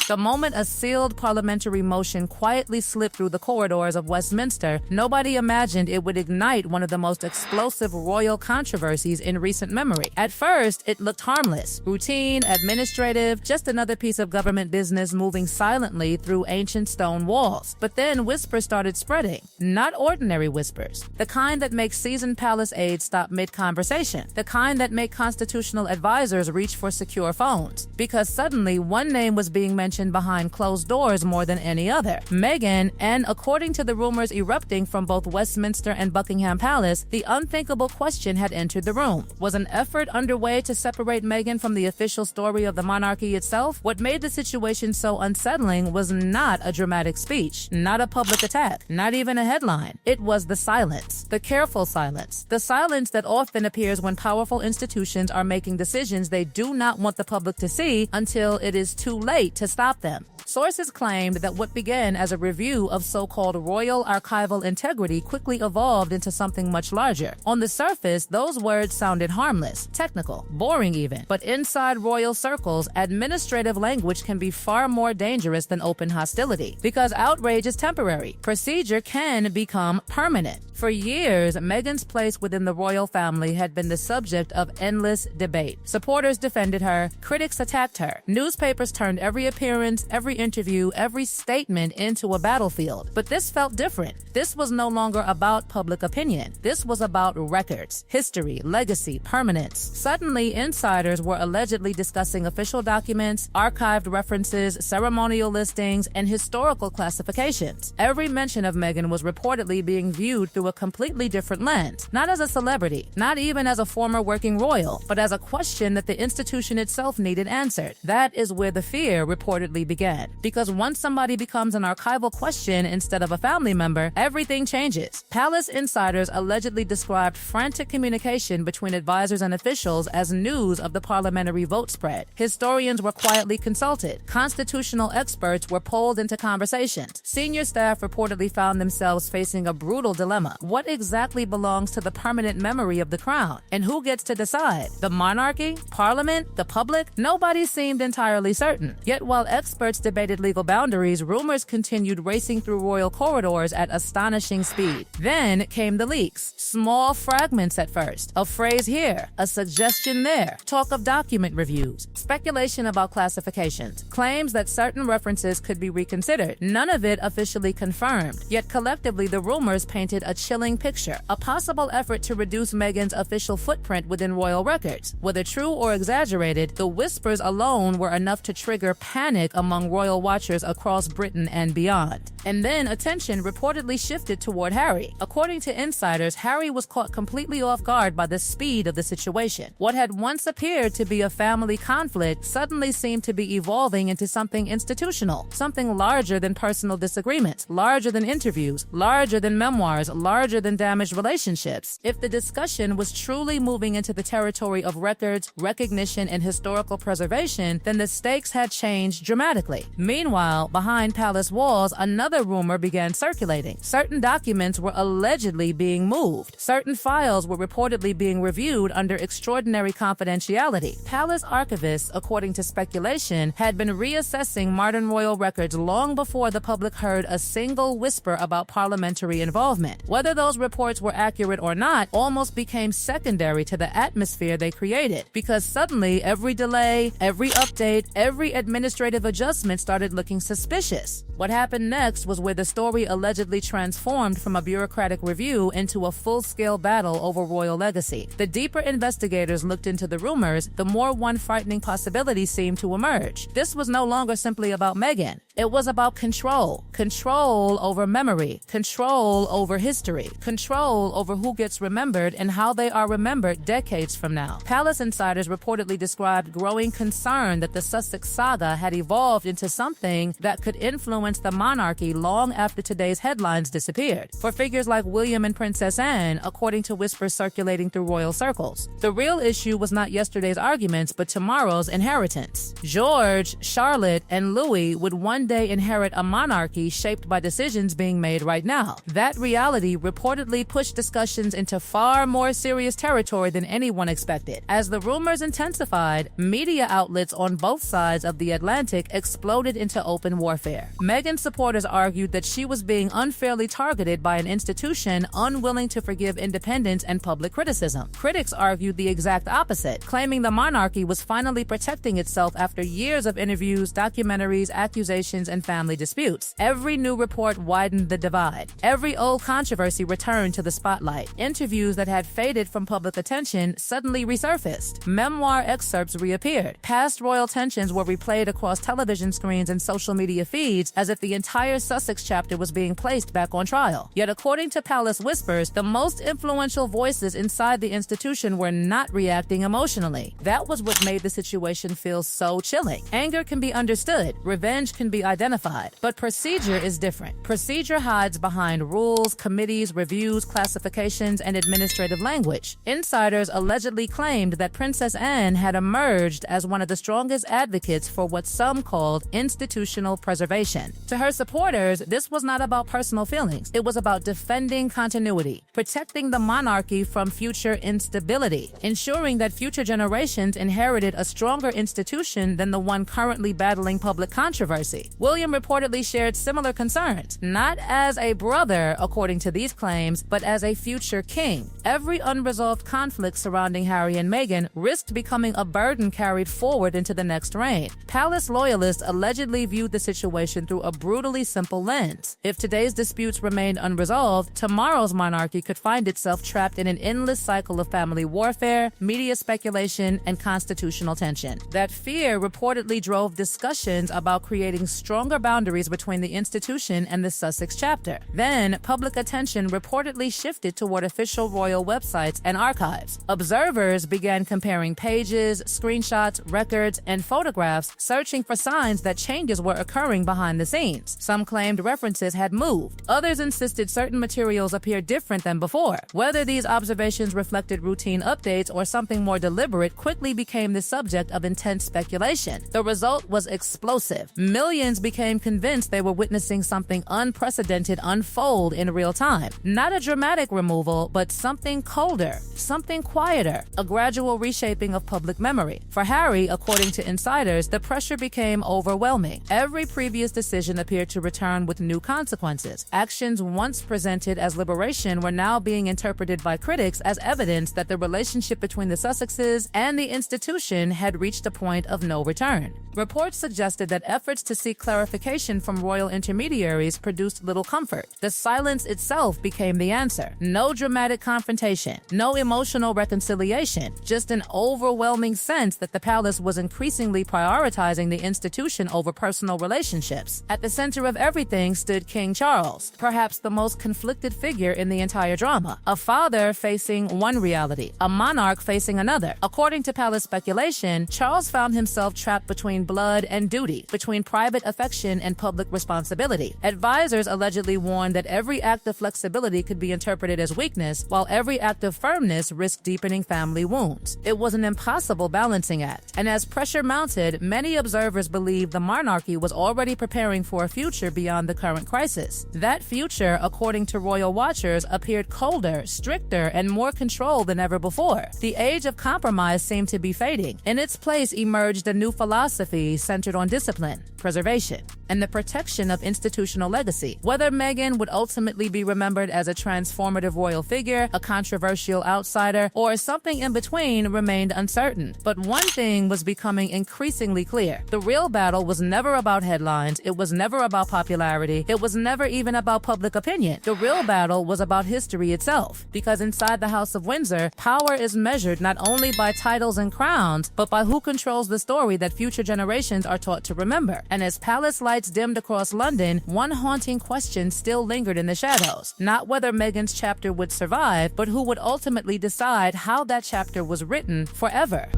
The moment a sealed parliamentary motion quietly slipped through the corridors of Westminster, nobody imagined it would ignite one of the most explosive royal controversies in recent memory. At first, it looked harmless, routine, administrative, just another piece of government business moving silently through ancient stone walls. But then whispers started spreading. Not ordinary whispers. The kind that make seasoned palace aides stop mid-conversation. The kind that make constitutional advisors reach for secure phones. Because suddenly, one name was being mentioned behind closed doors more than any other. Meghan, and according to the rumors erupting from both Westminster and Buckingham Palace, the unthinkable question had entered the room. Was an effort underway to separate Meghan from the official story of the monarchy itself? What made the situation so unsettling was not a dramatic speech, not a public attack, not even a headline. It was the silence, the careful silence, the silence that often appears when powerful institutions are making decisions they do not want the public to see until it is too late to stop them. Sources claimed that what began as a review of so-called royal archival integrity quickly evolved into something much larger. On the surface, those words sounded harmless, technical, boring even. But inside royal circles, administrative language can be far more dangerous than open hostility. Because outrage is temporary. Procedure can become permanent. For years, Meghan's place within the royal family had been the subject of endless debate. Supporters defended her, critics attacked her. Newspapers turned every appearance, every interview, every statement into a battlefield. But this felt different. This was no longer about public opinion. This was about records, history, legacy, permanence. Suddenly, insiders were allegedly discussing official documents, archived references, ceremonial listings, and historical classifications. Every mention of Meghan was reportedly being viewed through a completely different lens, not as a celebrity, not even as a former working royal, but as a question that the institution itself needed answered. That is where the fear reportedly began. Because once somebody becomes an archival question instead of a family member, everything changes. Palace insiders allegedly described frantic communication between advisors and officials as news of the parliamentary vote spread. Historians were quietly consulted. Constitutional experts were pulled into conversations. Senior staff reportedly found themselves facing a brutal dilemma. What exactly belongs to the permanent memory of the crown? And who gets to decide? The monarchy? Parliament? The public? Nobody seemed entirely certain. Yet while experts debated legal boundaries, rumors continued racing through royal corridors at astonishing speed. Then came the leaks. Small fragments at first. A phrase here, a suggestion there. Talk of document reviews. Speculation about classifications. Claims that certain references could be reconsidered. None of it officially confirmed. Yet collectively, the rumors painted a chilling picture, a possible effort to reduce Meghan's official footprint within royal records. Whether true or exaggerated, the whispers alone were enough to trigger panic among royal watchers across Britain and beyond. And then attention reportedly shifted toward Harry. According to insiders, Harry was caught completely off guard by the speed of the situation. What had once appeared to be a family conflict suddenly seemed to be evolving into something institutional, something larger than personal disagreements, larger than interviews, larger than memoirs, larger than damaged relationships. If the discussion was truly moving into the territory of records, recognition, and historical preservation, then the stakes had changed dramatically. Meanwhile, behind palace walls, another rumor began circulating. Certain documents were allegedly being moved. Certain files were reportedly being reviewed under extraordinary confidentiality. Palace archivists, according to speculation, had been reassessing modern royal records long before the public heard a single whisper about parliamentary involvement. Whether those reports were accurate or not almost became secondary to the atmosphere they created, because suddenly every delay, every update, every administrative adjustment started looking suspicious. What happened next was where the story allegedly transformed from a bureaucratic review into a full-scale battle over royal legacy. The deeper investigators looked into the rumors, the more one frightening possibility seemed to emerge. This was no longer simply about Meghan. It was about control. Control over memory. Control over history. Control over who gets remembered and how they are remembered decades from now. Palace insiders reportedly described growing concern that the Sussex saga had evolved into something that could influence the monarchy long after today's headlines disappeared. For figures like William and Princess Anne, according to whispers circulating through royal circles, the real issue was not yesterday's arguments, but tomorrow's inheritance. George, Charlotte, and Louis would one one day inherit a monarchy shaped by decisions being made right now. That reality reportedly pushed discussions into far more serious territory than anyone expected. As the rumors intensified, media outlets on both sides of the Atlantic exploded into open warfare. Meghan supporters argued that she was being unfairly targeted by an institution unwilling to forgive independence and public criticism. Critics argued the exact opposite, claiming the monarchy was finally protecting itself after years of interviews, documentaries, accusations, and family disputes. Every new report widened the divide. Every old controversy returned to the spotlight. Interviews that had faded from public attention suddenly resurfaced. Memoir excerpts reappeared. Past royal tensions were replayed across television screens and social media feeds as if the entire Sussex chapter was being placed back on trial. Yet according to Palace Whispers, the most influential voices inside the institution were not reacting emotionally. That was what made the situation feel so chilling. Anger can be understood, revenge can be identified, but procedure is different. Procedure hides behind rules, committees, reviews, classifications, and administrative language. Insiders allegedly claimed that Princess Anne had emerged as one of the strongest advocates for what some called institutional preservation. To her supporters, this was not about personal feelings. It was about defending continuity, protecting the monarchy from future instability, ensuring that future generations inherited a stronger institution than the one currently battling public controversy. William reportedly shared similar concerns, not as a brother, according to these claims, but as a future king. Every unresolved conflict surrounding Harry and Meghan risked becoming a burden carried forward into the next reign. Palace loyalists allegedly viewed the situation through a brutally simple lens. If today's disputes remained unresolved, tomorrow's monarchy could find itself trapped in an endless cycle of family warfare, media speculation, and constitutional tension. That fear reportedly drove discussions about creating stronger boundaries between the institution and the Sussex chapter. Then, public attention reportedly shifted toward official royal websites and archives. Observers began comparing pages, screenshots, records, and photographs, searching for signs that changes were occurring behind the scenes. Some claimed references had moved. Others insisted certain materials appeared different than before. Whether these observations reflected routine updates or something more deliberate quickly became the subject of intense speculation. The result was explosive. Millions became convinced they were witnessing something unprecedented unfold in real time. Not a dramatic removal, but something colder, something quieter, a gradual reshaping of public memory. For Harry, according to insiders, the pressure became overwhelming. Every previous decision appeared to return with new consequences. Actions once presented as liberation were now being interpreted by critics as evidence that the relationship between the Sussexes and the institution had reached a point of no return. Reports suggested that efforts to seek clarification from royal intermediaries produced little comfort. The silence itself became the answer. No dramatic confrontation, no emotional reconciliation, just an overwhelming sense that the palace was increasingly prioritizing the institution over personal relationships. At the center of everything stood King Charles, perhaps the most conflicted figure in the entire drama. A father facing one reality, a monarch facing another. According to palace speculation, Charles found himself trapped between blood and duty, between private affection and public responsibility. Advisors allegedly warned that every act of flexibility could be interpreted as weakness, while every act of firmness risked deepening family wounds. It was an impossible balancing act, and as pressure mounted, many observers believed the monarchy was already preparing for a future beyond the current crisis. That future, according to royal watchers, appeared colder, stricter, and more controlled than ever before. The age of compromise seemed to be fading. In its place emerged a new philosophy centered on discipline, preservation, and the protection of institutional legacy. Whether Meghan would ultimately be remembered as a transformative royal figure, a controversial outsider, or something in between remained uncertain. But one thing was becoming increasingly clear. The real battle was never about headlines, it was never about popularity, it was never even about public opinion. The real battle was about history itself, because inside the House of Windsor, power is measured not only by titles and crowns, but by who controls the story that future generations are taught to remember. And as palace lights dimmed across London, one haunting question still lingered in the shadows. Not whether Meghan's chapter would survive, but who would ultimately decide how that chapter was written forever.